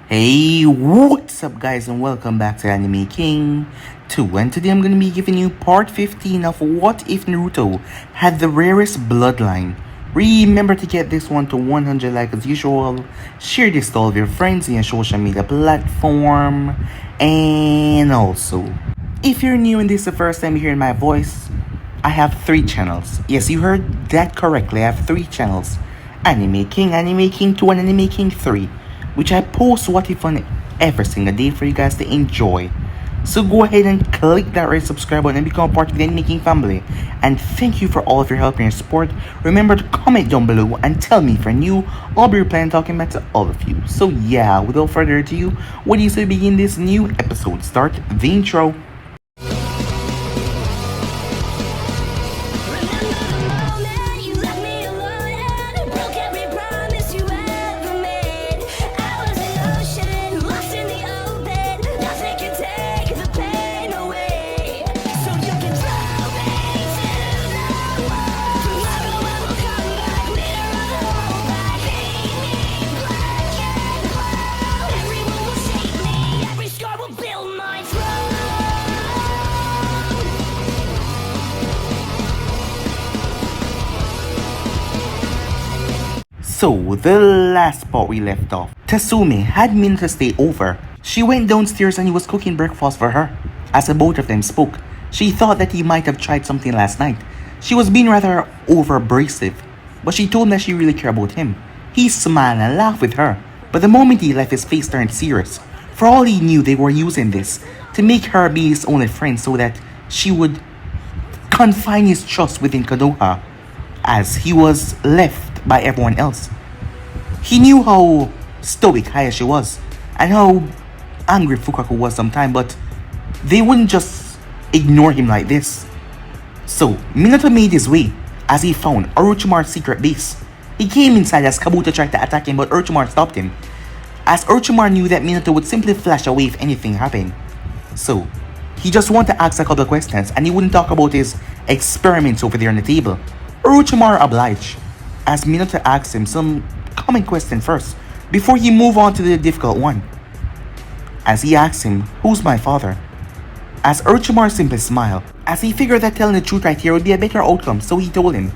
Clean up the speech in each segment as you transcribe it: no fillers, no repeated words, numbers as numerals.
Hey, what's up guys and welcome back to Anime King 2, and today I'm going to be giving you part 15 of What If Naruto Had the Rarest Bloodline. Remember to get this one to 100 likes as usual, share this to all of your friends in your social media platform, and also, if you're new and this is the first time you're hearing my voice, I have 3 channels. Yes, you heard that correctly, I have 3 channels. Anime King 2, and Anime King 3. Which I post What If on every single day for you guys to enjoy. So go ahead and click that red subscribe button and become part of the Anime King family. And thank you for all of your help and your support. Remember to comment down below and tell me if you're new. I'll be replying talking back to all of you. So yeah, without further ado, what do you say we begin this new episode? Start the intro. So, the last part we left off, Tsunade had Minato to stay over. She went downstairs and he was cooking breakfast for her. As the both of them spoke, she thought that he might have tried something last night. She was being rather over-abrasive, but she told him that she really cared about him. He smiled and laughed with her, but the moment he left, his face turned serious. For all he knew, they were using this to make her be his only friend so that she would confine his trust within Konoha, as he was left by everyone else. He knew how stoic Hayashi was and how angry Fukaku was sometimes, but they wouldn't just ignore him like this. So Minato made his way as he found Orochimaru's secret base. He came inside as Kabuto tried to attack him, but Orochimaru stopped him, as Orochimaru knew that Minato would simply flash away if anything happened. So he just wanted to ask a couple of questions and he wouldn't talk about his experiments over there on the table. Orochimaru obliged, as Minato asked him some common question first, before he moved on to the difficult one. As he asked him, "Who's my father?" As Orochimaru simply smiled, as he figured that telling the truth right here would be a better outcome, so he told him,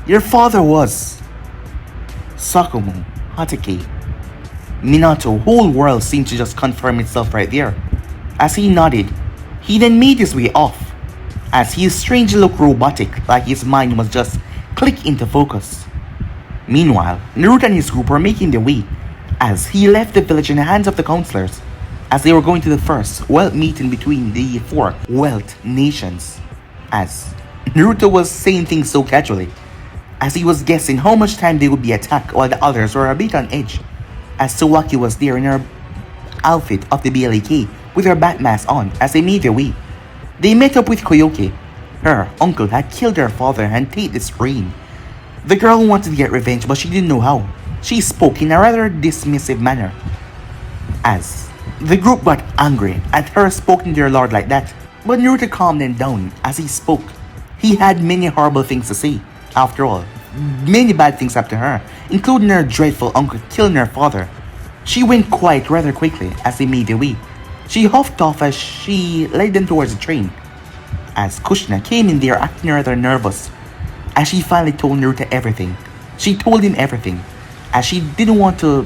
"Your father was Sakumo Hatake." Minato's whole world seemed to just confirm itself right there. As he nodded, he then made his way off, as he strangely looked robotic, like his mind was just click into focus. Meanwhile, Naruto and his group were making their way, as he left the village in the hands of the counselors, as they were going to the first wealth meeting between the 4 wealth nations. As Naruto was saying things so casually, as he was guessing how much time they would be attacked while the others were a bit on edge, as Sawaki was there in her outfit of the BLAK with her bat mask on as they made their way. They met up with Koyoke. Her uncle had killed her father and taken this reign. The girl wanted to get revenge, but she didn't know how. She spoke in a rather dismissive manner, as the group got angry at her speaking to their lord like that. But Naruto calmed them down as he spoke. He had many horrible things to say. After all, many bad things happened to her, including her dreadful uncle killing her father. She went quiet rather quickly as they made their way. She huffed off as she led them towards the train, as Kushina came in there acting rather nervous, as she finally told Naruto everything. She told him everything, as she didn't want to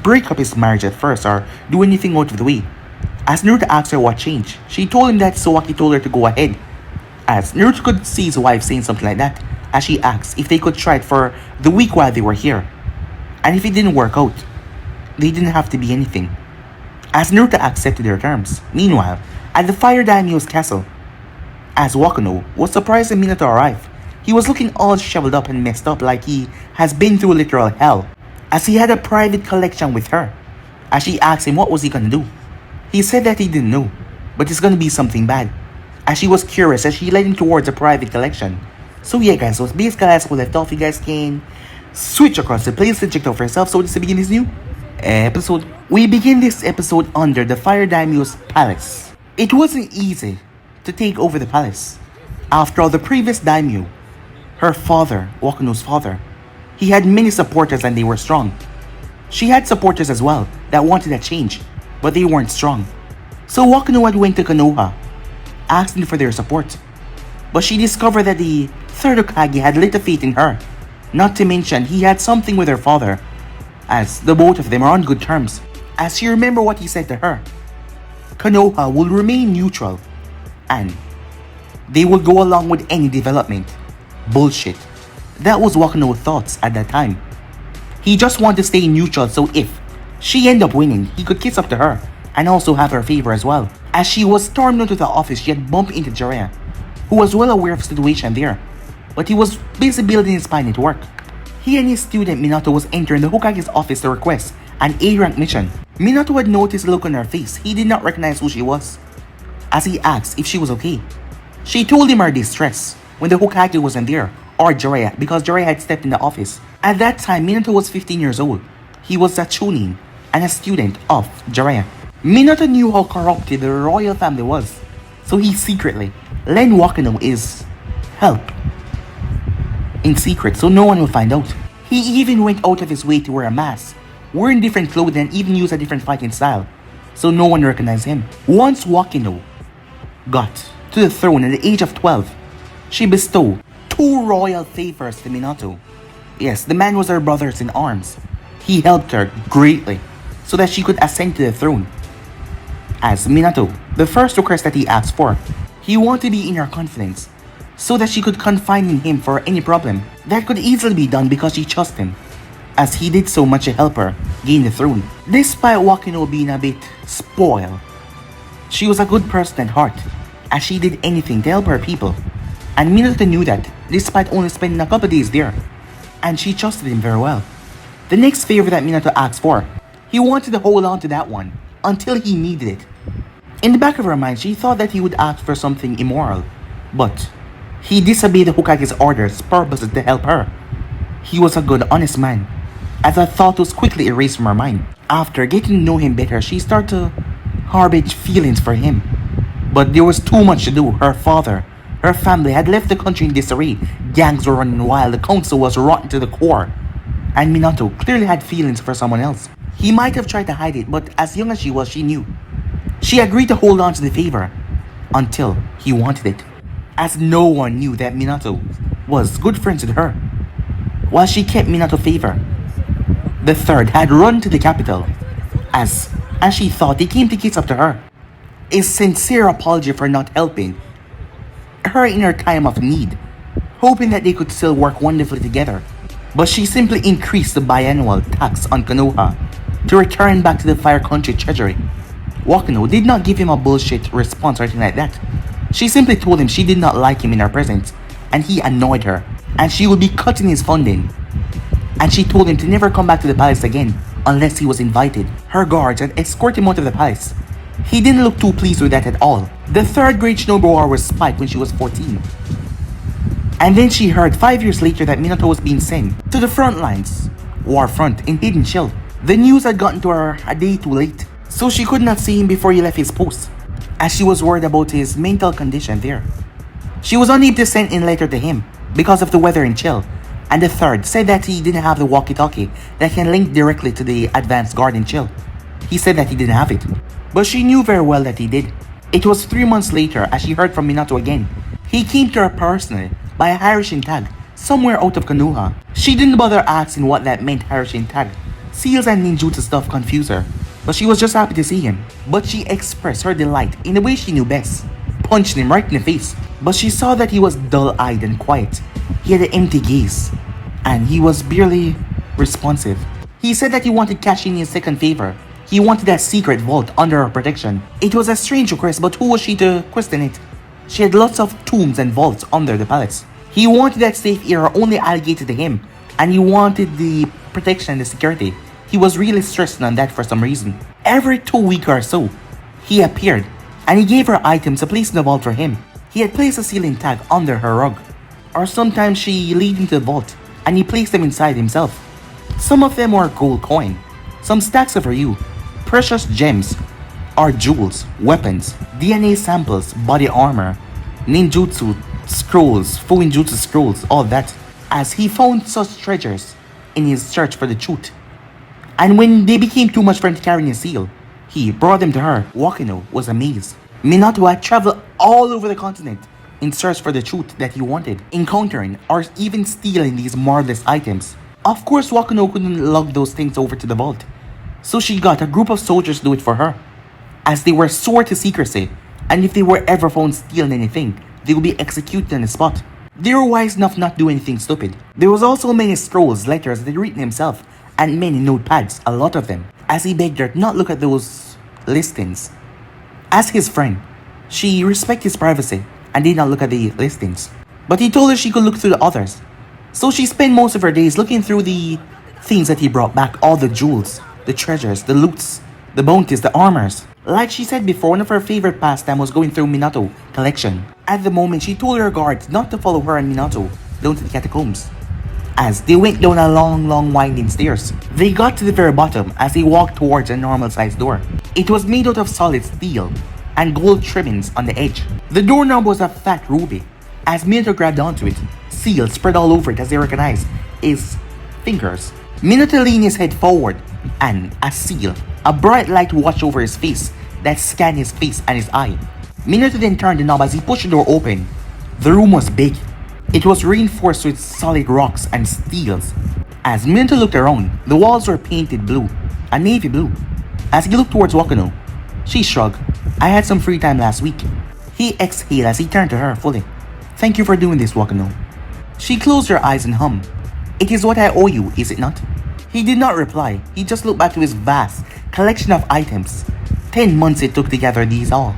break up his marriage at first or do anything out of the way. As Naruto asked her what changed, she told him that Sawaki told her to go ahead, as Naruto could see his wife saying something like that, as she asked if they could try it for the week while they were here, and if it didn't work out, they didn't have to be anything, as Naruto accepted their terms. Meanwhile, at the Fire Daimyo's castle, as Wakano was surprised when Minato arrived, he was looking all shriveled up and messed up like he has been through literal hell, as he had a private collection with her. As she asked him what was he gonna do, he said that he didn't know, but it's gonna be something bad. As she was curious, as she led him towards a private collection. So yeah guys, so basically as we left off, you guys can switch across the place and check it out for yourself. So this to begin this new episode. We begin this episode under the Fire Daimyo's palace. It wasn't easy to take over the palace. After all, the previous daimyo, her father, Wakano's father, he had many supporters and they were strong. She had supporters as well, that wanted a change, but they weren't strong. So Wakano had went to Konoha, asking for their support. But she discovered that the third Hokage had little faith in her. Not to mention, he had something with her father, as the both of them are on good terms. As she remembered what he said to her, Konoha will remain neutral, and they will go along with any development. Bullshit. That was Wakano's thoughts at that time. He just wanted to stay neutral, so if she ended up winning, he could kiss up to her and also have her favor as well. As she was stormed into the office, she had bumped into Jiraiya, who was well aware of the situation there, but he was busy building his spine at work. He and his student Minato was entering the Hokage's office to request an A-rank mission. Minato had noticed the look on her face. He did not recognize who she was, as he asked if she was okay. She told him her distress when the Hokage wasn't there, or Jiraiya, because Jiraiya had stepped in the office. At that time, Minato was 15 years old. He was a chunin and a student of Jiraiya. Minato knew how corrupted the royal family was, so he secretly lent Wakano his help in secret so no one will find out. He even went out of his way to wear a mask, wearing different clothing, and even use a different fighting style so no one recognized him. Once Wakano got to the throne at the age of 12, she bestowed 2 royal favors to Minato. Yes, the man was her brother in arms. He helped her greatly so that she could ascend to the throne. As Minato, the first request that he asked for, he wanted to be in her confidence so that she could confide in him for any problem. That could easily be done because she trusted him, as he did so much to help her gain the throne. Despite Wakano being a bit spoiled, she was a good person at heart, as she did anything to help her people. And Minato knew that, despite only spending a couple days there, and she trusted him very well. The next favor that Minato asked for, he wanted to hold on to that one until he needed it. In the back of her mind, she thought that he would ask for something immoral, but he disobeyed the Hokage's orders purposely to help her. He was a good, honest man, as that thought was quickly erased from her mind. After getting to know him better, she started to harbor feelings for him. But there was too much to do. Her father, her family had left the country in disarray. Gangs were running wild, the council was rotten to the core. And Minato clearly had feelings for someone else. He might have tried to hide it, but as young as she was, she knew. She agreed to hold on to the favor until he wanted it, as no one knew that Minato was good friends with her. While she kept Minato favor, the third had run to the capital, as she thought he came to kiss up to her. A sincere apology for not helping her in her time of need, hoping that they could still work wonderfully together. But she simply increased the biannual tax on Konoha to return back to the Fire Country treasury. Wakano did not give him a bullshit response or anything like that. She simply told him she did not like him in her presence, and he annoyed her, and she would be cutting his funding. And she told him to never come back to the palace again unless he was invited. Her guards had escorted him out of the palace. He didn't look too pleased with that at all. The third grade shinobi war was spiked when she was 14. And then she heard 5 years later that Minato was being sent to the front lines, war front in Hidden Chill. The news had gotten to her a day too late, so she could not see him before he left his post, as she was worried about his mental condition there. She was unable to send in a letter to him because of the weather in Chill, and the third said that he didn't have the walkie-talkie that can link directly to the advanced guard in Chill. He said that he didn't have it, but she knew very well that he did. It was 3 months later as she heard from Minato again. He came to her personally by a Harishin tag somewhere out of Konoha. She didn't bother asking what that meant. Harishin tag, seals and ninjutsu stuff confused her, but she was just happy to see him. But she expressed her delight in the way she knew best, punching him right in the face. But she saw that he was dull-eyed and quiet. He had an empty gaze, and he was barely responsive. He said that he wanted cash in his second favor. He wanted that secret vault under her protection. It was a strange request, but who was she to question it? She had lots of tombs and vaults under the palace. He wanted that safe era only allocated to him, and he wanted the protection and the security. He was really stressing on that for some reason. Every 2 weeks or so, he appeared, and he gave her items to place in the vault for him. He had placed a sealing tag under her rug, or sometimes she lead into the vault, and he placed them inside himself. Some of them were gold coin, some stacks of Ryu, precious gems, or jewels, weapons, DNA samples, body armor, ninjutsu scrolls, fuinjutsu scrolls, all that, as he found such treasures in his search for the truth. And when they became too much for him to carry in a seal, he brought them to her. Wakano was amazed. Minato had traveled all over the continent in search for the truth that he wanted, encountering or even stealing these marvelous items. Of course, Wakano couldn't lug those things over to the vault, so she got a group of soldiers to do it for her, as they were sworn to secrecy, and if they were ever found stealing anything, they would be executed on the spot. They were wise enough not to do anything stupid. There was also many scrolls, letters that he'd written himself, and many notepads, a lot of them, as he begged her to not look at those listings. As his friend, she respected his privacy and did not look at the listings. But he told her she could look through the others. So she spent most of her days looking through the things that he brought back, all the jewels, the treasures, the loots, the bounties, the armors. Like she said before, one of her favorite pastime was going through Minato collection. At the moment, she told her guards not to follow her and Minato down to the catacombs, as they went down a long winding stairs. They got to the very bottom as they walked towards a normal sized door. It was made out of solid steel and gold trimmings on the edge. The doorknob was a fat ruby. As Minato grabbed onto it, seals spread all over it as they recognized his fingers. Minato leaned his head forward, and a seal, a bright light watched over his face that scanned his face and his eye. Minato then turned the knob as he pushed the door open. The room was big. It was reinforced with solid rocks and steels. As Minato looked around, the walls were painted blue, a navy blue. As he looked towards Wakano, she shrugged. I had some free time last week. He exhaled as he turned to her fully. Thank you for doing this, Wakano. She closed her eyes and hummed. It is what I owe you, is it not? He did not reply. He just looked back to his vast collection of items. 10 months it took to gather these all.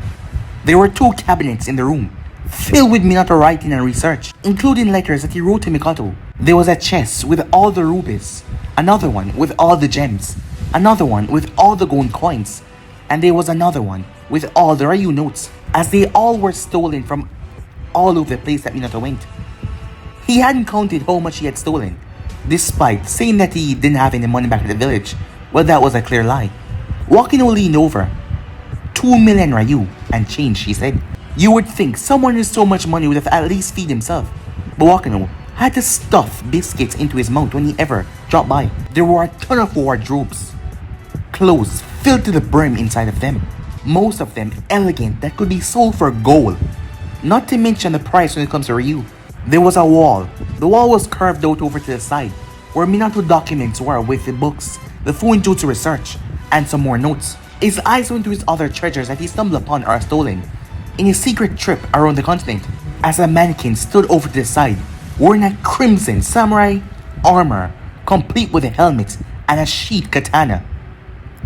There were 2 cabinets in the room, filled with Minato writing and research, including letters that he wrote to Mikoto. There was a chest with all the rubies, another one with all the gems, another one with all the gold coins, and there was another one with all the Ryu notes, as they all were stolen from all over the place that Minato went. He hadn't counted how much he had stolen, despite saying that he didn't have any money back at the village. Well, that was a clear lie. Wakano leaned over. 2 million Ryu and change, she said. You would think someone with so much money would have at least feed himself. But Wakano had to stuff biscuits into his mouth when he ever dropped by. There were a ton of wardrobes, clothes filled to the brim inside of them. Most of them elegant that could be sold for gold. Not to mention the price when it comes to Ryu. There was a wall. The wall was curved out over to the side, where Minato documents were with the books, the Fuinjutsu research, and some more notes. His eyes went to his other treasures that he stumbled upon or stolen in his secret trip around the continent, as a mannequin stood over to the side, wearing a crimson samurai armor, complete with a helmet and a sheathed katana,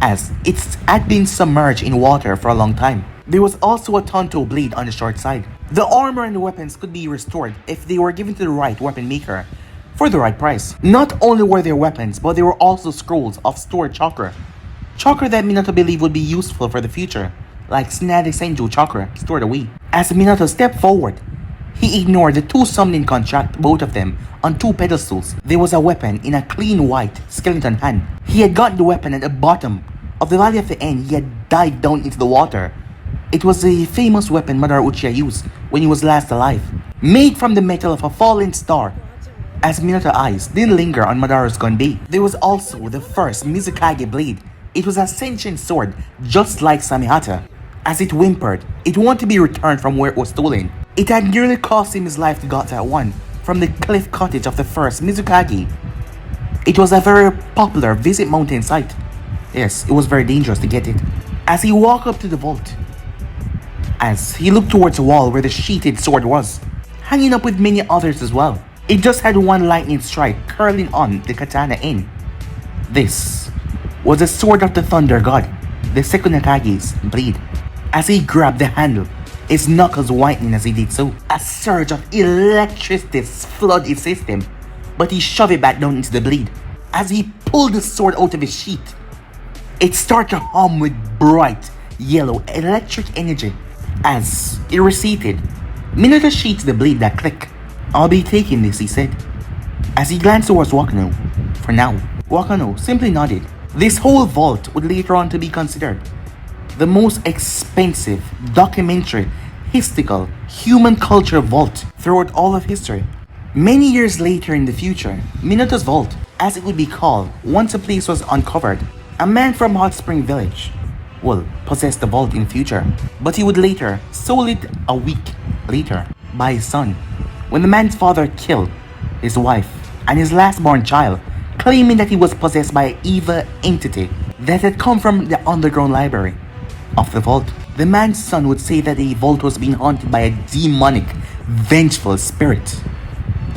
as it had been submerged in water for a long time. There was also a Tonto blade on the short side. The armor and the weapons could be restored if they were given to the right weapon maker for the right price. Not only were there weapons, but there were also scrolls of stored chakra. Chakra that Minato believed would be useful for the future, like Tsunade Senju chakra stored away. As Minato stepped forward, he ignored the 2 summoning contract, both of them on 2 pedestals. There was a weapon in a clean white skeleton hand. He had gotten the weapon at the bottom of the Valley of the End. He had dived down into the water. It was the famous weapon Madara Uchiha used when he was last alive, made from the metal of a fallen star. As Minato's eyes didn't linger on Madara's gun bay, there was also the first Mizukage blade. It was a sentient sword, just like Samihata. As it whimpered, it wanted to be returned from where it was stolen. It had nearly cost him his life to get that one from the cliff cottage of the first Mizukage. It was a very popular visit mountain site. Yes, it was very dangerous to get it. As he walked up to the vault, as he looked towards the wall where the sheathed sword was, hanging up with many others as well. It just had one lightning strike curling on the katana end. This was the sword of the Thunder God, the Sekunakage's blade. As he grabbed the handle, his knuckles whitening as he did so. A surge of electricity flooded his system, but he shoved it back down into the blade. As he pulled the sword out of his sheath, it started to hum with bright yellow electric energy. As it receded, Minato sheathed the blade that clicked. I'll be taking this, he said, as he glanced towards Wakano. For now, Wakano simply nodded. This whole vault would later on to be considered the most expensive documentary, historical, human culture vault throughout all of history. Many years later in the future, Minato's vault as it would be called once a place was uncovered. A man from Hot Spring Village will possess the vault in future, but he would later sold it a week later by his son, when the man's father killed his wife and his last born child, claiming that he was possessed by an evil entity that had come from the underground library of the vault. The man's son would say that the vault was being haunted by a demonic, vengeful spirit.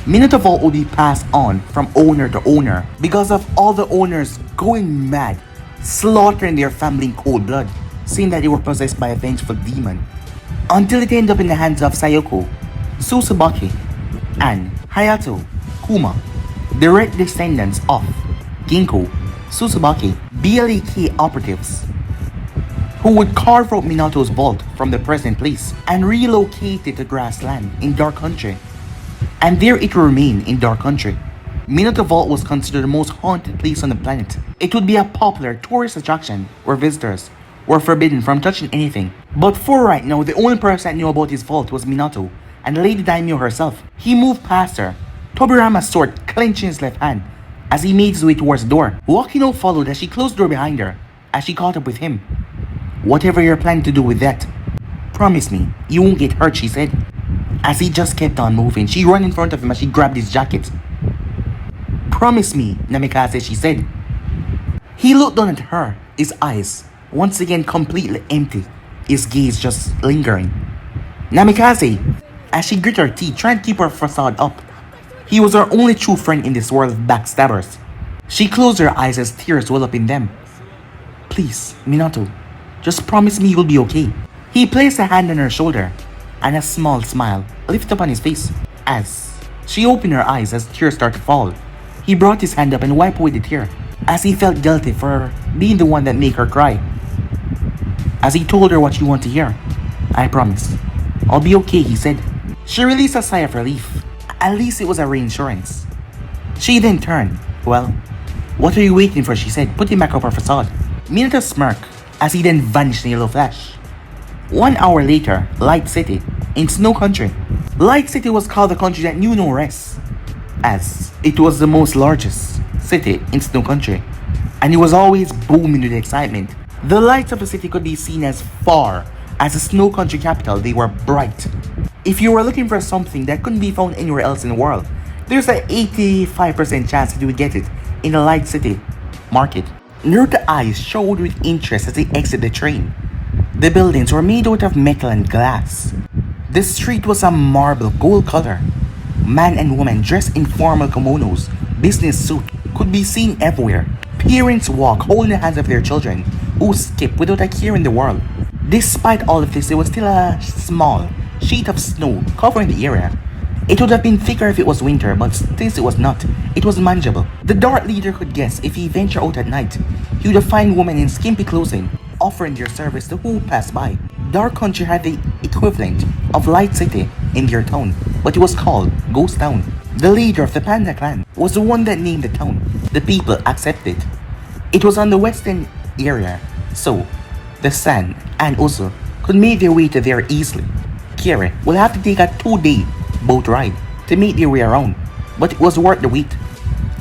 Minato vault would be passed on from owner to owner because of all the owners going mad, slaughtering their family in cold blood, saying that they were possessed by a vengeful demon, until it ended up in the hands of Sayoko, Tsubaki, and Hayato Kuma, direct descendants of Ginkgo Tsubaki, BLAK operatives, who would carve out Minato's vault from the present place and relocate it to grassland in Dark Country. And there it would remain in Dark Country. Minato Vault was considered the most haunted place on the planet. It would be a popular tourist attraction where visitors were forbidden from touching anything. But for right now, the only person that knew about his vault was Minato and Lady Daimyo herself. He moved past her, Tobirama's sword clenching his left hand as he made his way towards the door. Wakino followed as she closed the door behind her as she caught up with him. "Whatever you're planning to do with that, promise me you won't get hurt," she said. As he just kept on moving, she ran in front of him as she grabbed his jacket. "Promise me, Namikaze," she said. He looked down at her, his eyes once again completely empty, his gaze just lingering. "Namikaze," as she grit her teeth, trying to keep her facade up. He was her only true friend in this world of backstabbers. She closed her eyes as tears welled up in them. "Please, Minato, just promise me you'll be okay." He placed a hand on her shoulder, and a small smile lifted up on his face as she opened her eyes as tears started to fall. He brought his hand up and wiped away the tear as he felt guilty for being the one that made her cry. As he told her what she wanted to hear, "I promise, I'll be okay," he said. She released a sigh of relief. At least it was a reassurance. She then turned. "Well, what are you waiting for?" she said, putting back up her facade. Minato smirked as he then vanished in a yellow flash. 1 hour later, Light City, in Snow Country. Light City was called the country that knew no rest, as it was the most largest city in Snow Country, and it was always booming with excitement. The lights of the city could be seen as far as the Snow Country capital. They were bright. If you were looking for something that couldn't be found anywhere else in the world, there's an 85% chance that you would get it in the Light City market. Naruto's eyes showed with interest as they exited the train. The buildings were made out of metal and glass. The street was a marble gold color. Man and woman dressed in formal kimonos, business suit, could be seen everywhere. Parents walk holding the hands of their children, who skip without a care in the world. Despite all of this, there was still a small sheet of snow covering the area. It would have been thicker if it was winter, but since it was not, it was manageable. The Dark Leader could guess if he ventured out at night, he would find women in skimpy clothing, offering their service to who passed by. Dark Country had the equivalent of Light City in their town, but it was called Ghost Town. The leader of the Panda clan was the one that named the town. The people accepted. It was on the western area, so the San and Uso could make their way to there easily. Kira will have to take a 2-day boat ride to make their way around, but it was worth the wait,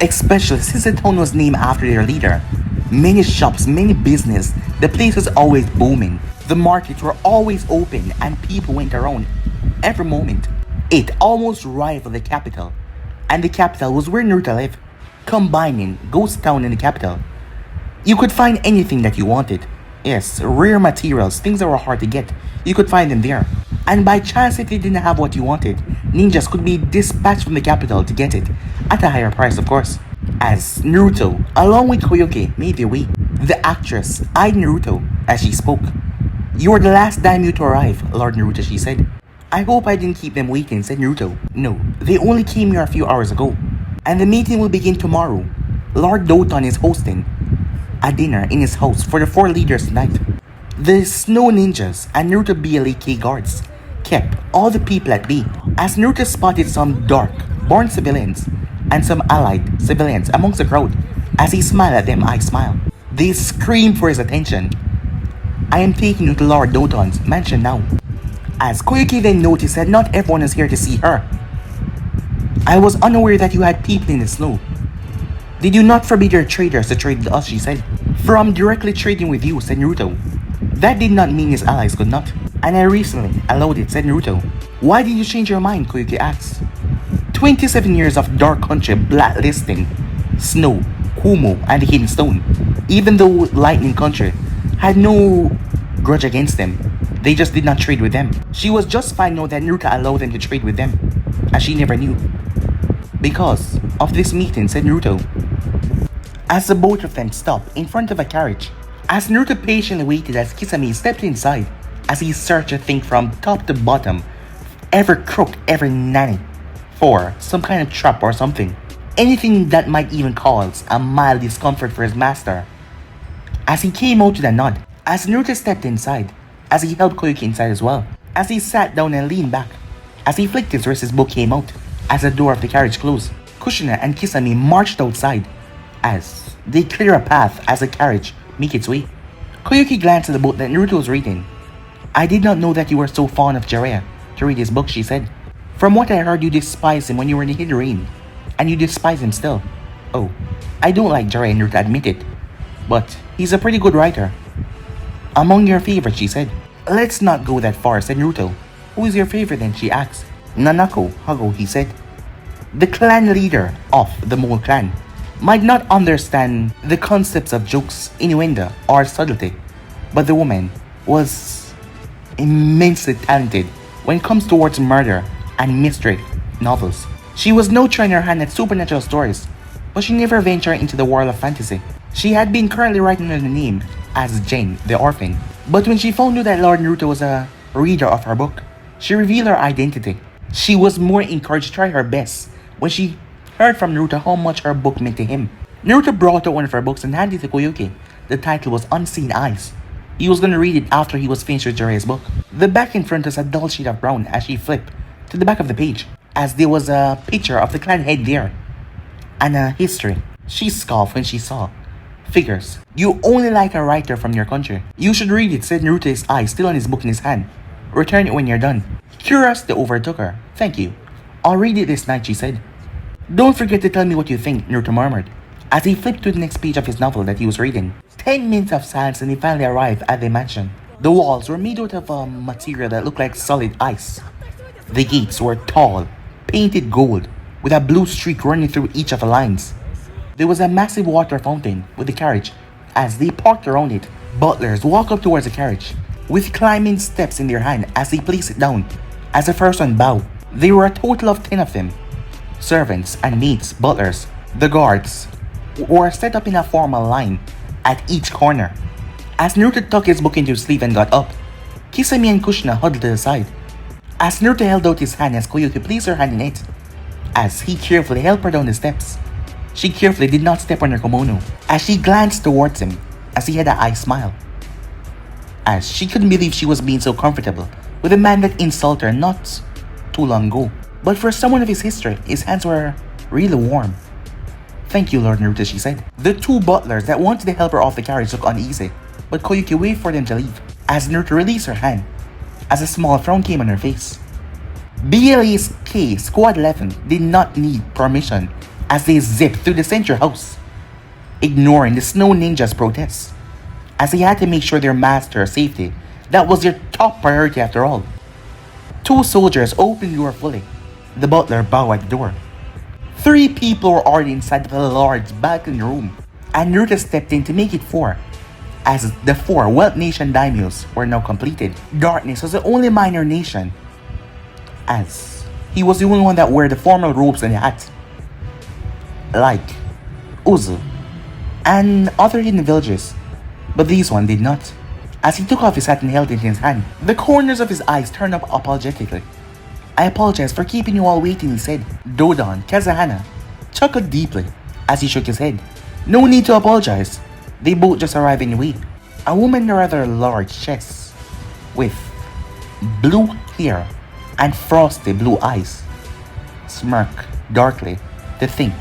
especially since the town was named after their leader. Many shops, many business, the place was always booming. The markets were always open and people went around every moment. It almost rivaled the capital, and the capital was where Naruto lived. Combining Ghost Town and the capital, you could find anything that you wanted. Yes, rare materials, things that were hard to get, you could find them there. And by chance, if you didn't have what you wanted, ninjas could be dispatched from the capital to get it, at a higher price of course. As Naruto, along with Koyuki, made their way, the actress eyed Naruto as she spoke. "You are the last daimyo to arrive, Lord Naruto," she said. "I hope I didn't keep them waiting," said Naruto. "No, they only came here a few hours ago, and the meeting will begin tomorrow. Lord Doton is hosting a dinner in his house for the 4 leaders tonight." The snow ninjas and Naruto BLAK guards kept all the people at bay, as Naruto spotted some dark-born civilians and some allied civilians amongst the crowd. As he smiled at them, I smiled. They screamed for his attention. "I am taking you to Lord Doton's mansion now." As Koyuki then noticed that not everyone is here to see her. "I was unaware that you had people in the snow." Did you not forbid your traders to trade with us, she said. From directly trading with you, said Naruto. That did not mean his allies could not. And I recently allowed it, said Naruto. Why did you change your mind, Koyuki asked. 27 years of Dark Country blacklisting Snow, Kumo, and the Hidden Stone. Even though Lightning Country had no grudge against them, they just did not trade with them. She was just fine knowing that Naruto allowed them to trade with them, as she never knew. Because of this meeting, said Naruto. As the both of them stopped in front of a carriage, as Naruto patiently waited as Kisame stepped inside, as he searched to think from top to bottom, every crook, every nanny, for some kind of trap or something. Anything that might even cause a mild discomfort for his master. As he came out to the nod, as Naruto stepped inside, as he helped Koyuki inside as well, as he sat down and leaned back, as he flicked his wrist, his book came out, as the door of the carriage closed. Kushina and Kisame marched outside, as they clear a path as the carriage make its way. Koyuki glanced at the book that Naruto was reading. I did not know that you were so fond of Jiraiya to read his book, she said. From what I heard, you despised him when you were in the Hidden Rain, and you despise him still. Oh, I don't like Jiraiya, Naruto admitted, but he's a pretty good writer. Among your favorites, she said. Let's not go that far, said Naruto. Who is your favorite then, she asked. Nanako Hago, he said. The clan leader of the Mole clan might not understand the concepts of jokes, innuendo, or subtlety, but the woman was immensely talented when it comes towards murder and mystery novels. She was no trying her hand at supernatural stories, but she never ventured into the world of fantasy. She had been currently writing under the name as Jane the Orphan, but when she found out that Lord Naruto was a reader of her book, she revealed her identity. She was more encouraged to try her best when she heard from Naruto how much her book meant to him. Naruto brought out one of her books and handed it to Koyuki. The title was Unseen Eyes. He was going to read it after he was finished with Jiraiya's book. The back in front was a dull shade of brown as she flipped to the back of the page, as there was a picture of the clan head there, and a history. She scoffed when she saw figures. You only like a writer from your country. You should read it, said Naruto, his eyes still on his book in his hand. Return it when you're done. Curiosity overtook her. Thank you. I'll read it this night, she said. Don't forget to tell me what you think, Naruto murmured, as he flipped to the next page of his novel that he was reading. 10 minutes of silence and he finally arrived at the mansion. The walls were made out of a material that looked like solid ice. The gates were tall, painted gold, with a blue streak running through each of the lines. There was a massive water fountain with the carriage. As they parked around it, butlers walked up towards the carriage, with climbing steps in their hand as they placed it down. As the first one bowed, there were a total of 10 of them. Servants and maids, butlers, the guards, were set up in a formal line at each corner. As Naruto tucked his book into his sleeve and got up, Kisame and Kushina huddled to the side. As Naruto held out his hand as Koyuki placed her hand in it, as he carefully helped her down the steps, she carefully did not step on her kimono. As she glanced towards him, as he had an eye smile, as she couldn't believe she was being so comfortable with a man that insulted her not too long ago. But for someone of his history, his hands were really warm. Thank you, Lord Naruto, she said. The two butlers that wanted to help her off the carriage looked uneasy, but Koyuki waited for them to leave. As Naruto released her hand, as a small frown came on her face. BLA's K Squad 11 did not need permission as they zipped through the Central House, ignoring the Snow Ninja's protests, as they had to make sure their master's safety. That was their top priority after all. Two soldiers opened the door fully. The butler bowed at the door. 3 people were already inside the large balcony room, and Naruto stepped in to make it 4, as the 4 Wealth Nation Daimyos were now completed. Darkness was the only minor nation, as he was the only one that wore the formal robes and hat, like Uzu and other hidden villages, but these one did not. As he took off his hat and held it in his hand, the corners of his eyes turned up apologetically. I apologize for keeping you all waiting, he said. Dodon Kazahana chuckled deeply as he shook his head. No need to apologize. They both just arrived anyway. A woman in a rather large chest, with blue hair and frosty blue eyes, smirked darkly to think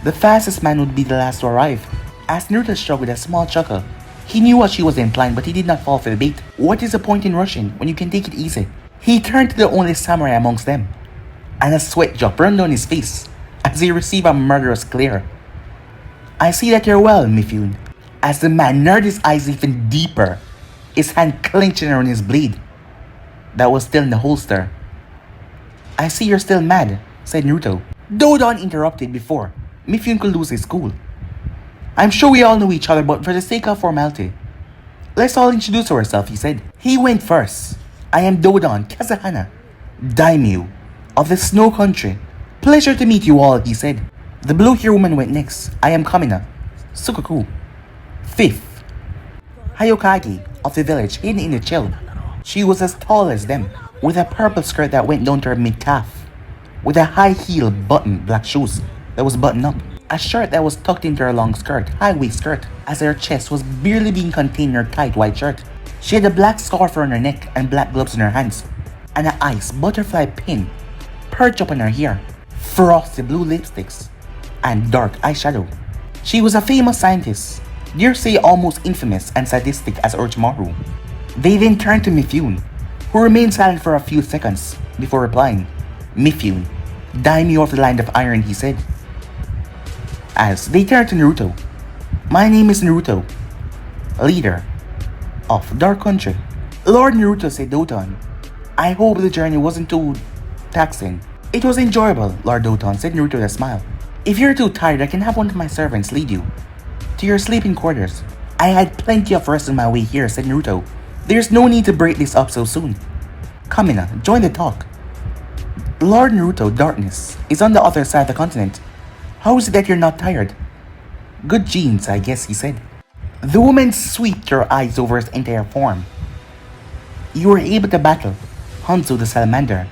the fastest man would be the last to arrive. As Naruto shrugged with a small chuckle, he knew what she was implying, but he did not fall for the bait. What is the point in rushing when you can take it easy? He turned to the only samurai amongst them, and a sweat drop ran down his face as he received a murderous glare. I see that you're well, Mifune. As the man narrowed his eyes even deeper, his hand clenching around his blade that was still in the holster. I see you're still mad, said Naruto. Dodon interrupted before Mifune could lose his cool. I'm sure we all know each other, but for the sake of formality, let's all introduce ourselves, he said. He went first. I am Dodon Kazahana, Daimyo of the Snow Country. Pleasure to meet you all, he said. The blue-haired woman went next. I am Kamina, Sukaku. Fifth, Hayokage of the village hidden in the chill. She was as tall as them, with a purple skirt that went down to her mid-calf, with a high-heeled button black shoes that was buttoned up, a shirt that was tucked into her long skirt, high-waist skirt, as her chest was barely being contained in her tight white shirt. She had a black scarf around her neck and black gloves in her hands, and an ice butterfly pin perched up on her hair, frosty blue lipsticks, and dark eyeshadow. She was a famous scientist, dare say almost infamous and sadistic as Orochimaru. They then turned to Mifune, who remained silent for a few seconds before replying. Mifune, Daimyo of the Land of Iron, he said. As they turned to Naruto. My name is Naruto, leader of Dark Country. Lord Naruto, said Doton. I hope the journey wasn't too taxing. It was enjoyable, Lord Doton, said Naruto with a smile. If you're too tired, I can have one of my servants lead you to your sleeping quarters. I had plenty of rest on my way here, said Naruto. There's no need to break this up so soon. Kamina, join the talk. Lord Naruto, darkness, is on the other side of the continent. How is it that you're not tired? Good genes, I guess, he said. The woman swept her eyes over his entire form. You were able to battle Hanzo the Salamander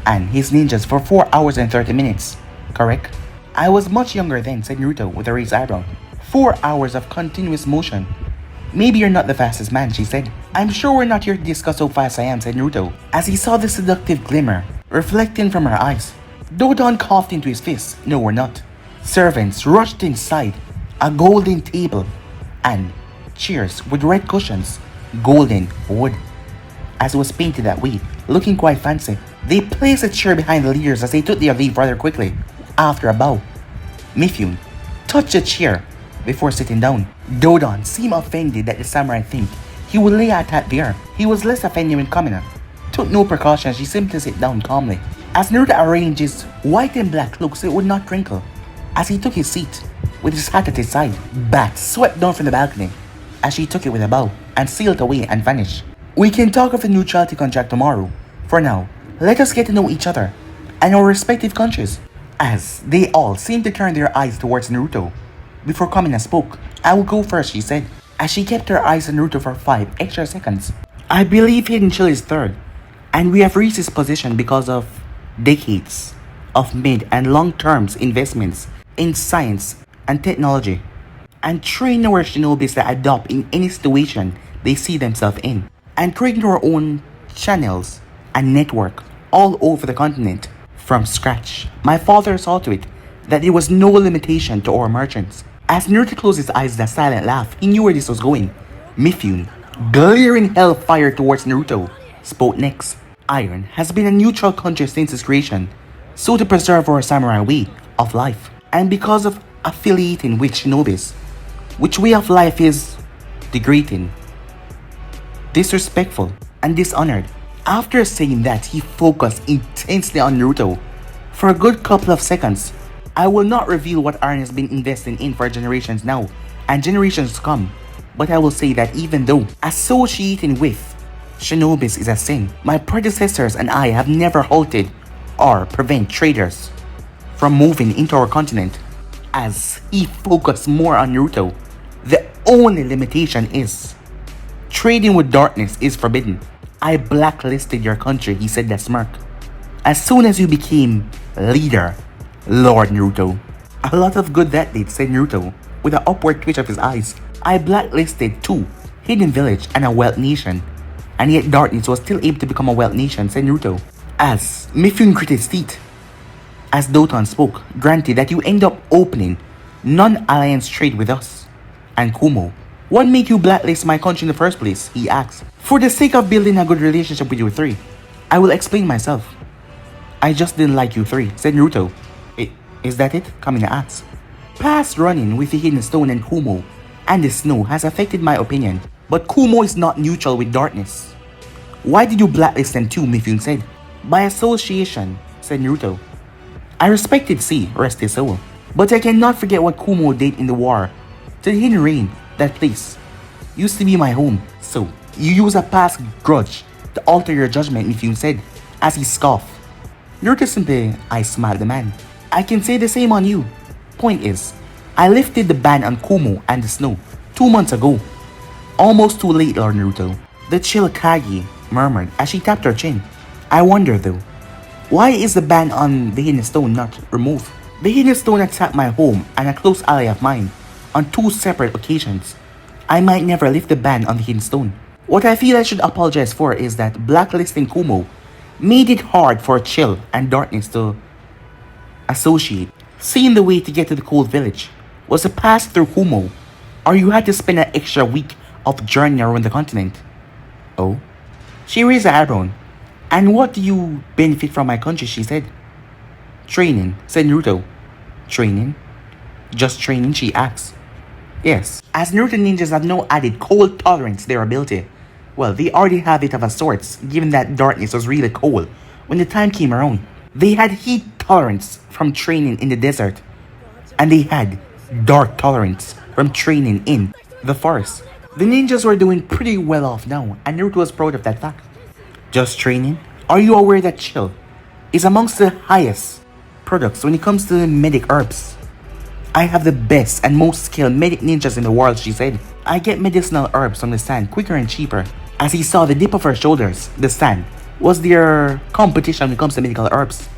and his ninjas for 4 hours and 30 minutes, correct? I was much younger then, said Naruto with a raised eyebrow. 4 hours of continuous motion. Maybe you're not the fastest man, she said. I'm sure we're not here to discuss how fast I am, said Naruto, as he saw the seductive glimmer reflecting from her eyes. Dodon coughed into his fist. No, we're not. Servants rushed inside, a golden table, and chairs with red cushions, golden wood, as it was painted that way, looking quite fancy. They placed a chair behind the leaders as they took their leave rather quickly, after a bow. Mifune touched the chair before sitting down. Dodon seemed offended that the samurai think he would lay a attack there. He was less offended when Kamina took no precautions. She simply sat down calmly, as Naruto arranged his white and black cloak so it would not crinkle. As he took his seat, with his hat at his side, Bat swept down from the balcony, as she took it with a bow, and sailed away and vanished. We can talk of the neutrality contract tomorrow. For now, let us get to know each other, and our respective countries. As they all seemed to turn their eyes towards Naruto. Before Kamina spoke, I will go first, she said, as she kept her eyes on Naruto for 5 extra seconds. I believe Hidden Chill is third, and we have reached this position because of decades of mid and long-term investments in science and technology, and train our shinobis that adopt in any situation they see themselves in, and creating our own channels and network all over the continent from scratch. My father saw to it that there was no limitation to our merchants. As Naruto closed his eyes with a silent laugh, he knew where this was going. Mifune, glaring hellfire towards Naruto, spoke next. Iron has been a neutral country since its creation, so to preserve our samurai way of life, and because of affiliating with shinobis, which way of life is degrading, disrespectful, and dishonored. After saying that, he focused intensely on Naruto for a good couple of seconds. I will not reveal what Iron has been investing in for generations now and generations to come, but I will say that even though associating with shinobis is a sin, my predecessors and I have never halted or prevent traders from moving into our continent. As he focused more on Naruto, the only limitation is trading with darkness is forbidden. I blacklisted your country, he said that smirk. As soon as you became leader, Lord Naruto. A lot of good that did, said Naruto, with an upward twitch of his eyes. I blacklisted 2 hidden village and a wealth nation, and yet darkness was still able to become a wealth nation, said Naruto. As Mifune gritted his teeth, as Doton spoke, granted that you end up opening non-alliance trade with us and Kumo. What made you blacklist my country in the first place? He asked. For the sake of building a good relationship with you three, I will explain myself. I just didn't like you three, said Naruto. Is that it? Kamina asked. past run-in with the Hidden Stone and Kumo and the snow has affected my opinion, but Kumo is not neutral with darkness. Why did you blacklist them too, Mifune said. By association, said Naruto. I respected C, rest his soul, but I cannot forget what Kumo did in the war. To the Hidden Rain, that place, used to be my home, so you use a past grudge to alter your judgment, Mifune said, as he scoffed. Naruto simply, I smiled the man. I can say the same on you. Point is, I lifted the ban on Kumo and the snow 2 months ago. Almost too late, Lord Naruto. The chill Kage murmured as she tapped her chin. I wonder though, why is the ban on the Hidden Stone not removed? The Hidden Stone attacked my home and a close ally of mine on 2 separate occasions. I might never lift the ban on the Hidden Stone. What I feel I should apologize for is that blacklisting Kumo made it hard for Chill and Darkness to associate. Seeing the way to get to the Cold Village was a pass through Kumo, or you had to spend an extra week of journey around the continent. Oh? She raised an eyebrow. And what do you benefit from my country, she said. Training, said Naruto. Training? Just training, she asked. Yes, as Naruto ninjas have no added cold tolerance to their ability. Well, they already have it of a sorts, given that darkness was really cold when the time came around. They had heat tolerance from training in the desert, and they had dark tolerance from training in the forest. The ninjas were doing pretty well off now, and Naruto was proud of that fact. Just training? Are you aware that Chill is amongst the highest products when it comes to medic herbs? I have the best and most skilled medic ninjas in the world, she said. I get medicinal herbs from the stand quicker and cheaper. As he saw the dip of her shoulders, the stand was their competition when it comes to medical herbs.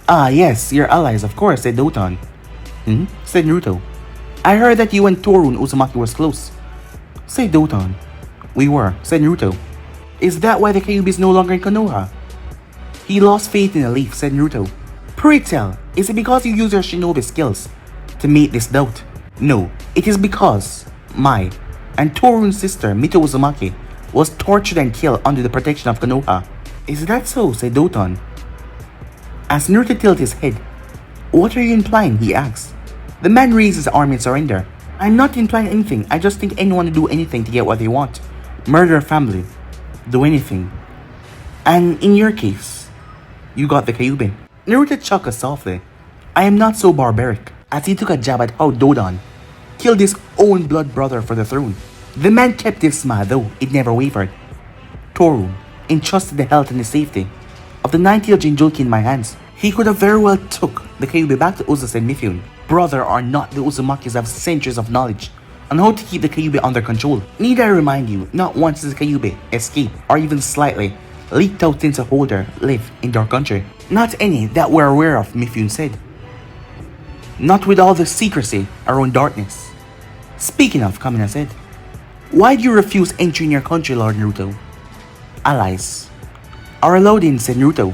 Ah yes, your allies of course, said Doton. Said Naruto. I heard that you and Toru and Uzumaki was close. Said Doton. We were, said Naruto. Is that why the Kyuubi is no longer in Konoha? He lost faith in the leaf, said Naruto. Pray tell, is it because you use your shinobi skills to make this doubt? No, it is because my and Torun's sister Mito Uzumaki was tortured and killed under the protection of Konoha. Is that so? Said Doton. As Naruto tilted his head, what are you implying? He asked. The man raised his arm in surrender. I'm not implying anything, I just think anyone would do anything to get what they want. Murder a family. Do anything. And in your case, you got the Kyuubi. Naruto chuckled softly. I am not so barbaric, as he took a jab at how Dodon killed his own blood brother for the throne. The man kept his smile though, it never wavered. Toru entrusted the health and the safety of the 90th Jinchuriki in my hands. He could have very well took the Kyuubi back to Uzus and Mifune. Brother or not, the Uzumakis have centuries of knowledge on how to keep the Kyuubi under control. Need I remind you, not once did the Kyuubi escape or even slightly leaked out since a holder lived in Dark Country. Not any that we're aware of, Mifune said. Not with all the secrecy around darkness. Speaking of, Kamina said, why do you refuse entry in your country, Lord Naruto? Allies are allowed in, said Naruto.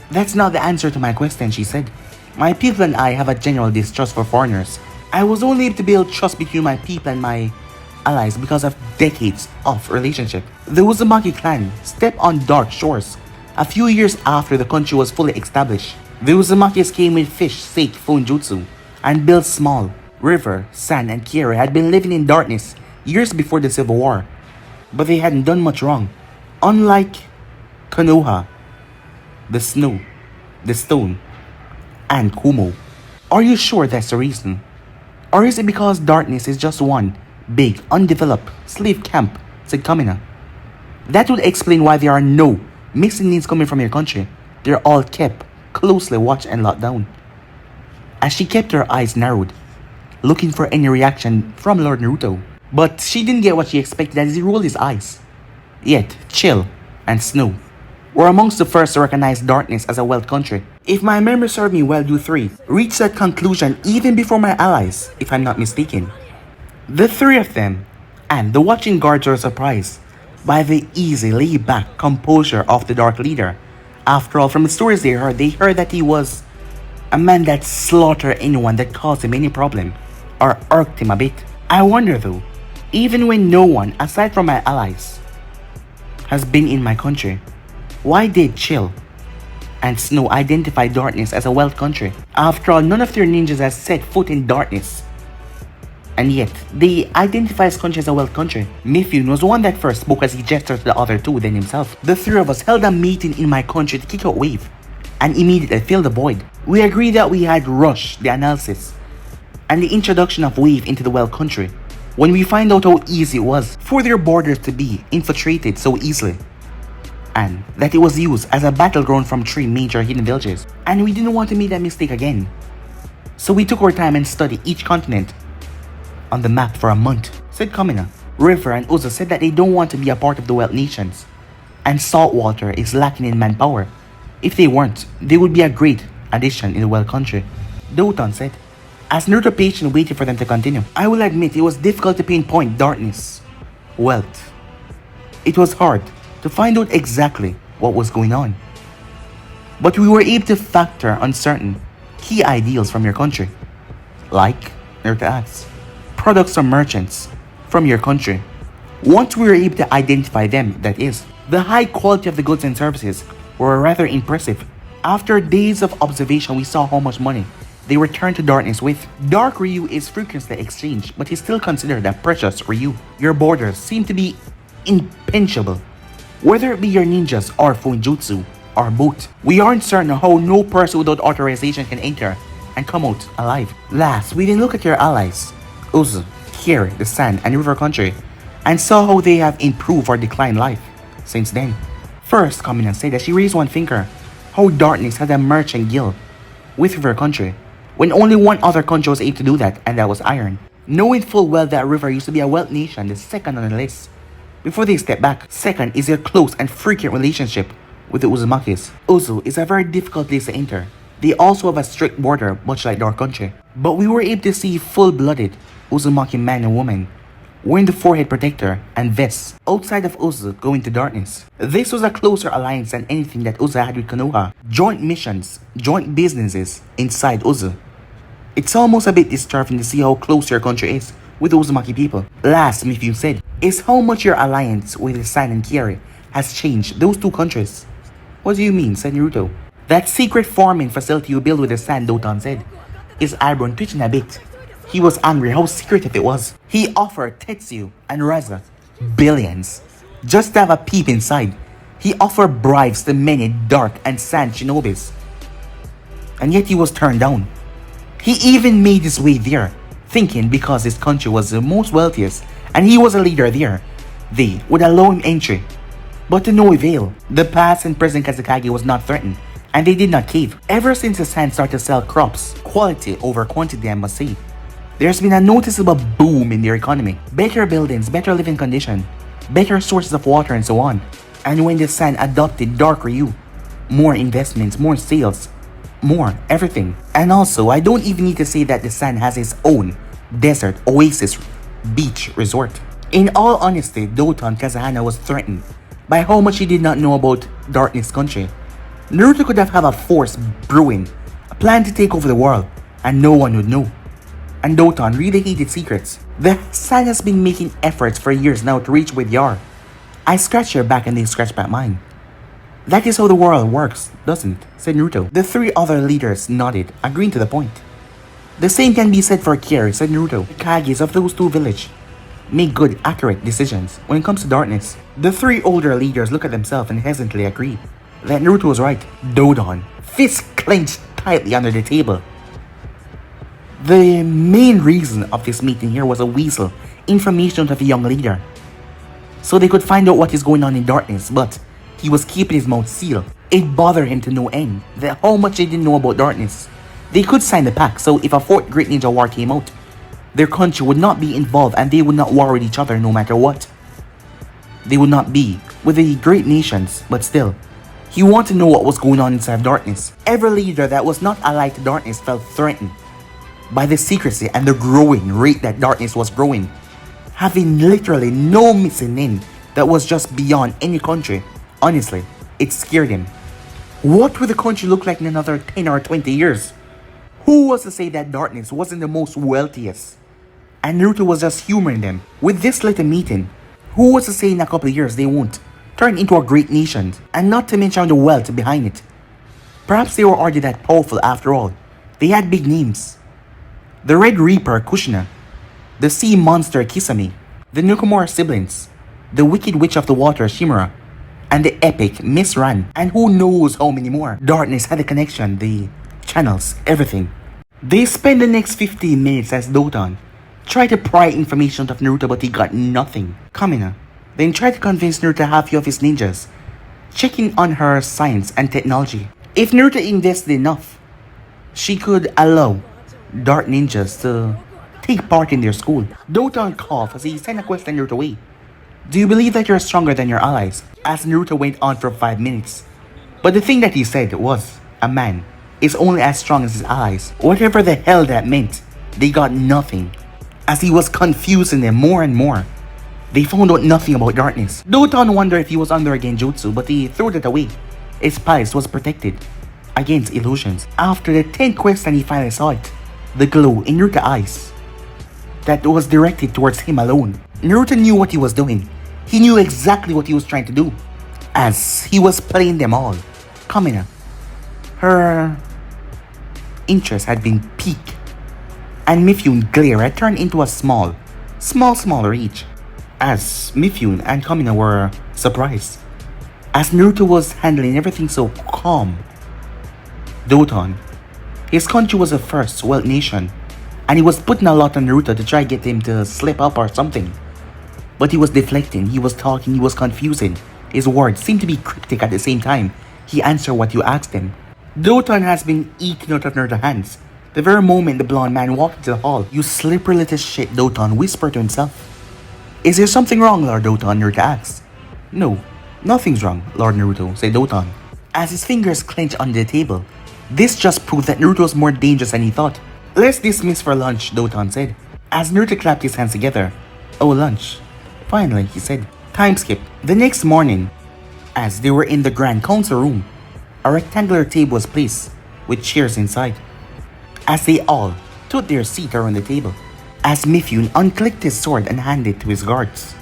That's not the answer to my question, she said. My people and I have a general distrust for foreigners. I was only able to build trust between my people and my allies because of decades of relationship. The Uzumaki clan stepped on dark shores a few years after the country was fully established. The Uzumakis came with fish, sake, funjutsu, and built small. River, San, and Kira had been living in darkness years before the Civil War, but they hadn't done much wrong. Unlike Konoha, the snow, the stone, and Kumo. Are you sure that's the reason? Or is it because darkness is just one big, undeveloped slave camp, said Kamina. That would explain why there are no missing needs coming from your country. They're all kept, closely watched and locked down. As she kept her eyes narrowed, looking for any reaction from Lord Naruto. But she didn't get what she expected as he rolled his eyes. Yet, Chill and Snow were amongst the first to recognize darkness as a wild country. If my memory served me well, you three reached that conclusion even before my allies, if I'm not mistaken. The three of them and the watching guards were surprised by the easy, laid-back composure of the Dark Leader. After all, from the stories they heard that he was a man that slaughtered anyone that caused him any problem or irked him a bit. I wonder though, even when no one aside from my allies has been in my country, why did Chill and Snow identified darkness as a wild country. After all, none of their ninjas has set foot in darkness. And yet, they identify as country as a wild country. Mifune was the one that first spoke as he gestured to the other two, then himself. The three of us held a meeting in my country to kick out Wave, and immediately filled the void. We agreed that we had rushed the analysis and the introduction of Wave into the wild country when we find out how easy it was for their borders to be infiltrated so easily, and that it was used as a battleground from 3 major hidden villages. And we didn't want to make that mistake again. So we took our time and studied each continent on the map for a month, said Kamina. River and Uzo said that they don't want to be a part of the Wild Nations, and Saltwater is lacking in manpower. If they weren't, they would be a great addition in the Wild Country, Doton said. As Naruto patiently waited for them to continue, I will admit it was difficult to pinpoint darkness, wealth. It was hard to find out exactly what was going on. But we were able to factor on certain key ideals from your country, like, Naruto asks, products or merchants from your country. Once we were able to identify them, that is, the high quality of the goods and services were rather impressive. After days of observation, we saw how much money they returned to darkness with. Dark Ryu is frequently exchanged, but is still considered a precious Ryu. Your borders seem to be impenetrable, whether it be your ninjas or Fuinjutsu or both. We aren't certain how no person without authorization can enter and come out alive. Last, we then look at your allies, Uzu, Kiri, the Sand, and River Country, and saw how they have improved or declined life since then. First, Kamina said that she raised one finger, how Darkness had a merchant guild with River Country, when only one other country was able to do that, and that was Iron. Knowing full well that River used to be a wealth nation, the second on the list. Before they step back, second is their close and frequent relationship with the Uzumakis. Uzu is a very difficult place to enter. They also have a strict border, much like Dark Country. But we were able to see full-blooded Uzumaki man and woman wearing the forehead protector and vests outside of Uzu going to darkness. This was a closer alliance than anything that Uzu had with Konoha. Joint missions, joint businesses inside Uzu. It's almost a bit disturbing to see how close your country is with the Uzumaki people. Last, Mifune said, is how much your alliance with the San and Kiri has changed those two countries. What do you mean, said Naruto? That secret farming facility you built with the Sand, Doton said. His eyebrow twitching a bit. He was angry how secretive it was. He offered Tetsu and Raza billions just to have a peep inside. He offered bribes to many dark and sand shinobis, and yet he was turned down. He even made his way there, thinking because his country was the most wealthiest and he was a leader there, they would allow him entry. But to no avail. The past and present Kazekage was not threatened, and they did not cave. Ever since the Sand started to sell crops, quality over quantity, I must say, there's been a noticeable boom in their economy. Better buildings, better living condition, better sources of water, and so on. And when the Sand adopted Dark Ryu, more investments, more sales, more everything. And also, I don't even need to say that the Sand has its own desert oasis beach resort. In all honesty, Doton Kazahana was threatened by how much he did not know about Darkness Country. Naruto could have a force brewing, a plan to take over the world, and no one would know. And Doton really hated secrets. The Sand has been making efforts for years now to reach with Yar. I scratch your back and they scratch back mine. That is how the world works, doesn't it? Said Naruto. The three other leaders nodded, agreeing to the point. The same can be said for Kiri, said Naruto. The Kages of those two villages make good, accurate decisions when it comes to darkness. The three older leaders look at themselves and hesitantly agree that Naruto was right. Dodon, fist clenched tightly under the table. The main reason of this meeting here was a weasel information of a young leader, so they could find out what is going on in darkness, but he was keeping his mouth sealed. It bothered him to no end that how much they didn't know about darkness. They could sign the pact, so if a fourth Great Ninja War came out, their country would not be involved and they would not war with each other no matter what. They would not be with the great nations, but still, he wanted to know what was going on inside darkness. Every leader that was not allied to darkness felt threatened by the secrecy and the growing rate that darkness was growing, having literally no missing in that was just beyond any country. Honestly, it scared him. What would the country look like in another 10 or 20 years? Who was to say that darkness wasn't the most wealthiest and Naruto was just humoring them? With this little meeting, who was to say in a couple of years they won't turn into a great nation, and not to mention the wealth behind it? Perhaps they were already that powerful after all. They had big names. The Red Reaper Kushina, the Sea Monster Kisame, the Nukamura siblings, the Wicked Witch of the Water Shimura, and the epic Miss Ran, and who knows how many more. Darkness had the connection, the channels, everything. They spent the next 15 minutes as Doton tried to pry information out of Naruto, but he got nothing. Kamina then tried to convince Naruto to have few of his ninjas, checking on her science and technology. If Naruto invested enough, she could allow dark ninjas to take part in their school. Doton coughed as he sent a question Naruto away. Do you believe that you're stronger than your allies? As Naruto went on for 5 minutes. But the thing that he said was, a man is only as strong as his allies. Whatever the hell that meant, they got nothing. As he was confusing them more and more, they found out nothing about darkness. Doton wondered if he was under a genjutsu, but he threw it away. His palace was protected against illusions. After the 10th question, he finally saw it. The glow in Naruto's eyes that was directed towards him alone. Naruto knew what he was doing. He knew exactly what he was trying to do. As he was playing them all, Kamina, her interest had been piqued, and Mifune glare had turned into a small reach. As Mifune and Kamina were surprised, as Naruto was handling everything so calm. Doton, his country was a first world nation, and he was putting a lot on Naruto to try to get him to slip up or something. But he was deflecting, he was talking, he was confusing. His words seemed to be cryptic at the same time. He answered what you asked him. Doton has been eaten out of Naruto's hands. The very moment the blonde man walked into the hall, you slippery little shit, Doton whispered to himself. Is there something wrong, Lord Doton? Naruto asked. No, nothing's wrong, Lord Naruto, said Doton. As his fingers clenched under the table, this just proved that Naruto was more dangerous than he thought. Let's dismiss for lunch, Doton said. As Naruto clapped his hands together. Oh, lunch. Finally, he said. Time skip. The next morning, as they were in the Grand Council room, a rectangular table was placed with chairs inside. As they all took their seat around the table, as Mifune unclicked his sword and handed it to his guards.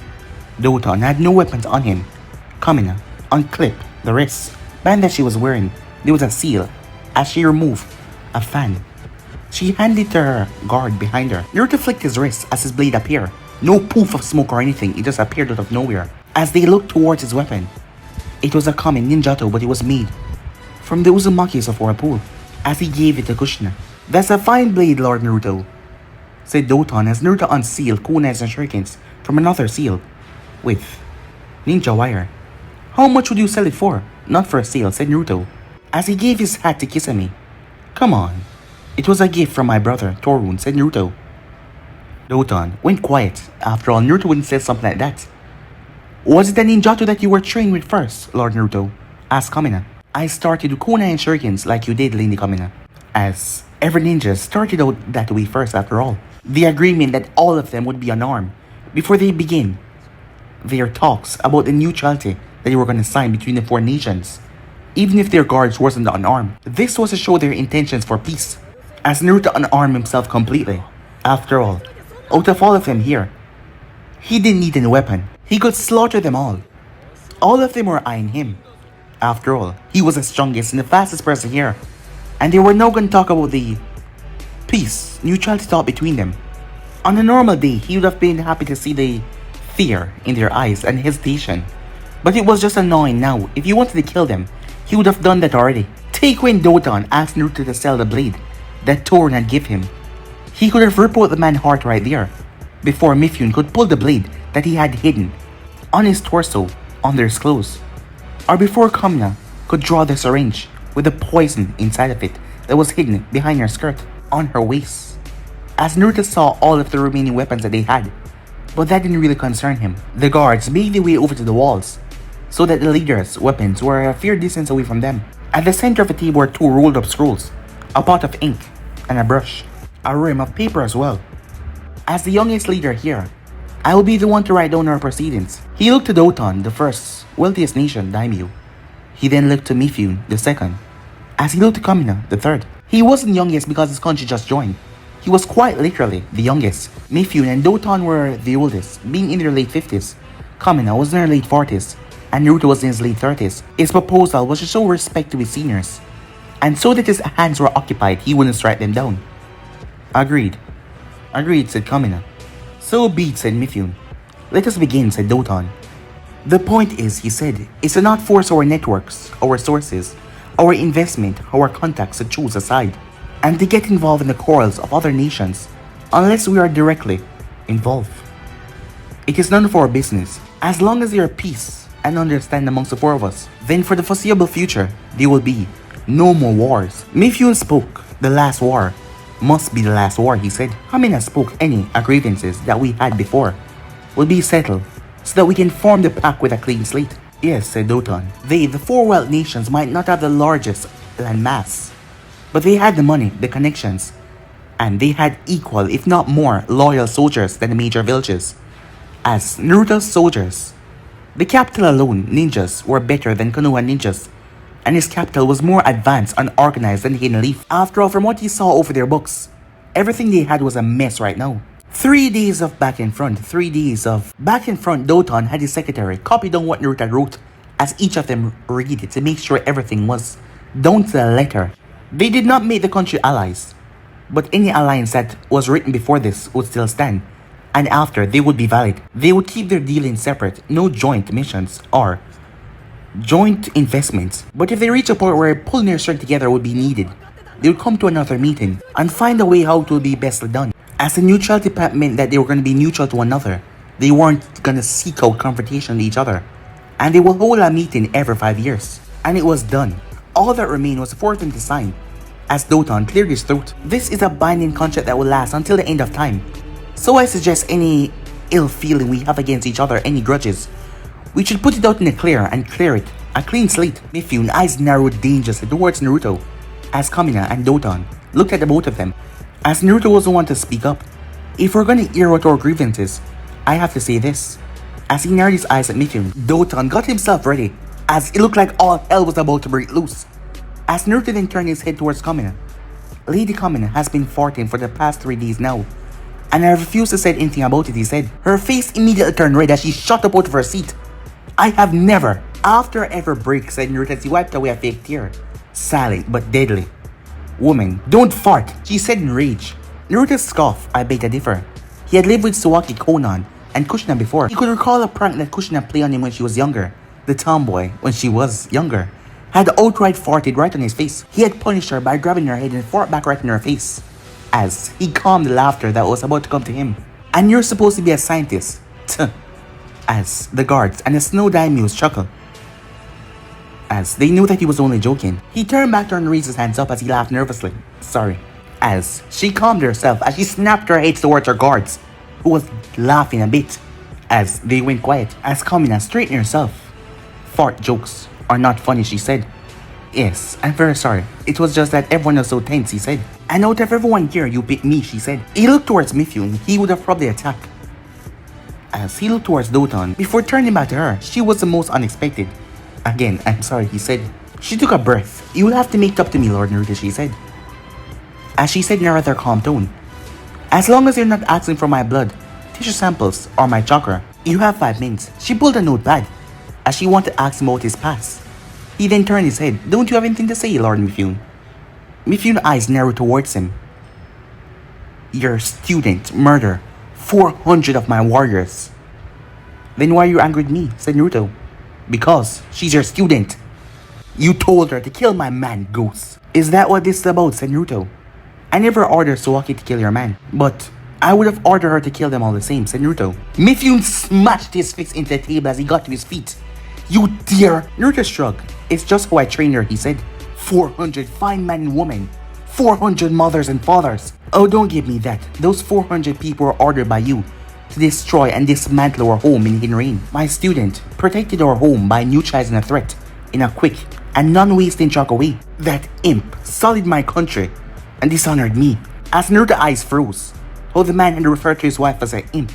Doton had no weapons on him. Kamina unclipped the wrist band that she was wearing. There was a seal. As she removed a fan, she handed it to her guard behind her. Naruto flicked his wrist as his blade appeared. No poof of smoke or anything, it just appeared out of nowhere. As they looked towards his weapon, it was a common ninjato, but it was made from the Uzumakis of Whirlpool. As he gave it to Kushina. That's a fine blade, Lord Naruto, said Doton as Naruto unsealed kunais and shurikens from another seal with ninja wire. How much would you sell it for? Not for a sale, said Naruto, as he gave his hat to Kisame. Come on. It was a gift from my brother, Torun, said Naruto. Doton went quiet. After all, Naruto wouldn't say something like that. Was it the ninjato that you were trained with first, Lord Naruto? Asked Kamina. I started with kunai and shurikens like you did, Lady Kamina. As every ninja started out that way first after all. The agreement that all of them would be unarmed before they begin their talks about the neutrality that they were going to sign between the 4 nations. Even if their guards wasn't unarmed. This was to show their intentions for peace. As Naruto unarmed himself completely. After all, out of all of them here, he didn't need any weapon. He could slaughter them all. All of them were eyeing him. After all, he was the strongest and the fastest person here. And they were now going to talk about the peace, neutrality talk between them. On a normal day, he would have been happy to see the fear in their eyes and hesitation. But it was just annoying now. If he wanted to kill them, he would have done that already. Take when Doton asked Naruto to sell the blade that Torun had given him. He could have ripped out the man's heart right there, before Mifune could pull the blade that he had hidden on his torso under his clothes, or before Kamina could draw the syringe with the poison inside of it that was hidden behind her skirt on her waist. As Naruto saw all of the remaining weapons that they had, but that didn't really concern him. The guards made their way over to the walls, so that the leader's weapons were a fair distance away from them. At the center of the table were 2 rolled up scrolls, a pot of ink, and a brush, a rim of paper as well. As the youngest leader here, I will be the one to write down our proceedings. He looked to Doton, the first, wealthiest nation, Daimyo. He then looked to Mifune, the second. As he looked to Kamina, the third. He wasn't youngest because his country just joined. He was quite literally the youngest. Mifune and Doton were the oldest, being in their late 50s. Kamina was in her late 40s, and Naruto was in his late 30s. His proposal was to show respect to his seniors. and so that his hands were occupied, he wouldn't strike them down. Agreed. Agreed, said Kamina. So be it, said Mifune. Let us begin, said Doton. The point is, he said, is to not force our networks, our sources, our investment, our contacts to choose a side, and to get involved in the quarrels of other nations, unless we are directly involved. It is none of our business. As long as there are peace and understand amongst the four of us, then for the foreseeable future, there will be no more wars. Mifune spoke. The last war must be the last war, he said. Kamina spoke. Any grievances that we had before will be settled so that we can form the pact with a clean slate. Yes, said Doton. They, the four world nations, might not have the largest land mass, but they had the money, the connections, and they had equal, if not more, loyal soldiers than the major villages. As Naruto's soldiers, the capital alone, ninjas, were better than Konoha ninjas, and his capital was more advanced and organized than Hidden Leaf. After all, from what he saw over their books, everything they had was a mess right now. 3 days of back and front. 3 days of back and front. Doton had his secretary copy down what Naruto wrote, as each of them read it to make sure everything was down to the letter. They did not make the country allies, but any alliance that was written before this would still stand, and after they would be valid. They would keep their dealings separate, no joint missions or joint investments. But if they reach a point where pulling their strength together would be needed, they would come to another meeting and find a way how it would be best done. As the neutrality pact meant that they were going to be neutral to one another, they weren't going to seek out confrontation with each other, and they will hold a meeting every 5 years. And it was done. All that remained was for them to sign, as Doton cleared his throat. This is a binding contract that will last until the end of time. So I suggest any ill feeling we have against each other, any grudges, we should put it out in the clear and clear it. A clean slate. Mifune, eyes narrowed dangerously towards Naruto, as Kamina and Doton looked at the both of them. As Naruto was the one to speak up. If we're gonna air out our grievances, I have to say this. As he narrowed his eyes at Mifune, Doton got himself ready, as it looked like all hell was about to break loose. As Naruto then turned his head towards Kamina. Lady Kamina has been farting for the past 3 days now, and I refuse to say anything about it, he said. Her face immediately turned red as she shot up out of her seat. I have never, after ever break, said Naruto as he wiped away a fake tear. Silent but deadly. Woman, don't fart, she said in rage. Naruto scoffed. I beg to differ. He had lived with Sawaki Konan and Kushina before. He could recall a prank that Kushina played on him when she was younger. The tomboy, when she was younger, had outright farted right on his face. He had punished her by grabbing her head and fart back right in her face, as he calmed the laughter that was about to come to him. And you're supposed to be a scientist. As the guards and the snow daimyos chuckled, as they knew that he was only joking. He turned back to her and raised his hands up as he laughed nervously. Sorry. As she calmed herself as she snapped her head towards her guards, who was laughing a bit, as they went quiet. As Kamina straightened herself. Fart jokes are not funny, she said. Yes, I'm very sorry. It was just that everyone was so tense, he said. And out of everyone here, you picked me, she said. He looked towards Mifune. He would have probably attacked. As he looked towards Doton, before turning back to her, she was the most unexpected. Again, I'm sorry, he said. She took a breath. You will have to make up to me, Lord Naruto, she said. As she said in a rather calm tone. As long as you're not asking for my blood, tissue samples, or my chakra, you have 5 minutes. She pulled a notepad, as she wanted to ask him about his past. He then turned his head. Don't you have anything to say, Lord Mifune? Mifune's eyes narrowed towards him. Your student murdered 400 of my warriors. Then why are you angry with me, said Naruto. Because she's your student. You told her to kill my man, Ghost. Is that what this is about, said Naruto. I never ordered Sawaki to kill your man, but I would have ordered her to kill them all the same, said Naruto. Mifune smashed his fist into the table as he got to his feet. You dare! Naruto shrugged. It's just how I trained her, he said. 400 fine men and women. 400 mothers and fathers. Oh, don't give me that. Those 400 people were ordered by you to destroy and dismantle our home in Hidden Rain. My student protected our home by neutralizing a threat in a quick and non-wasting shock away. That imp sullied my country and dishonored me. As Naruto's eyes froze, how the man had referred to his wife as an imp,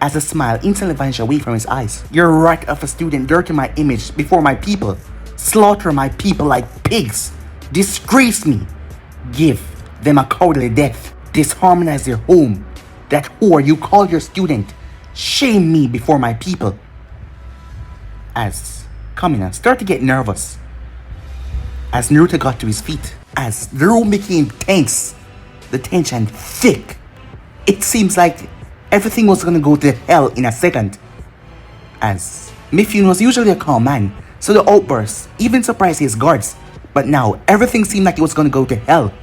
as a smile instantly vanished away from his eyes. Your right of a student dirty my image before my people, slaughter my people like pigs, disgrace me, give them a cowardly death, disharmonize their home, that whore you call your student, shame me before my people. As Kamina started to get nervous, As Naruto got to his feet, as the room became tense, the tension thick, it seems like everything was gonna go to hell in a second. As Mifune was usually a calm man, so the outburst even surprised his guards. But now, everything seemed like it was gonna go to hell,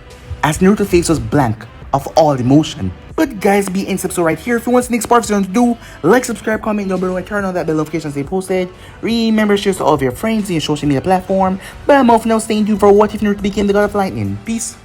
as Naruto's face was blank of all emotion. But guys, be in subscribe right here. If you want the next part to do, like, subscribe, comment down below, and turn on that bell notification they posted. Remember, share to all of your friends in your social media platform. But I'm off now, staying tuned for what if Naruto became the God of Lightning. Peace.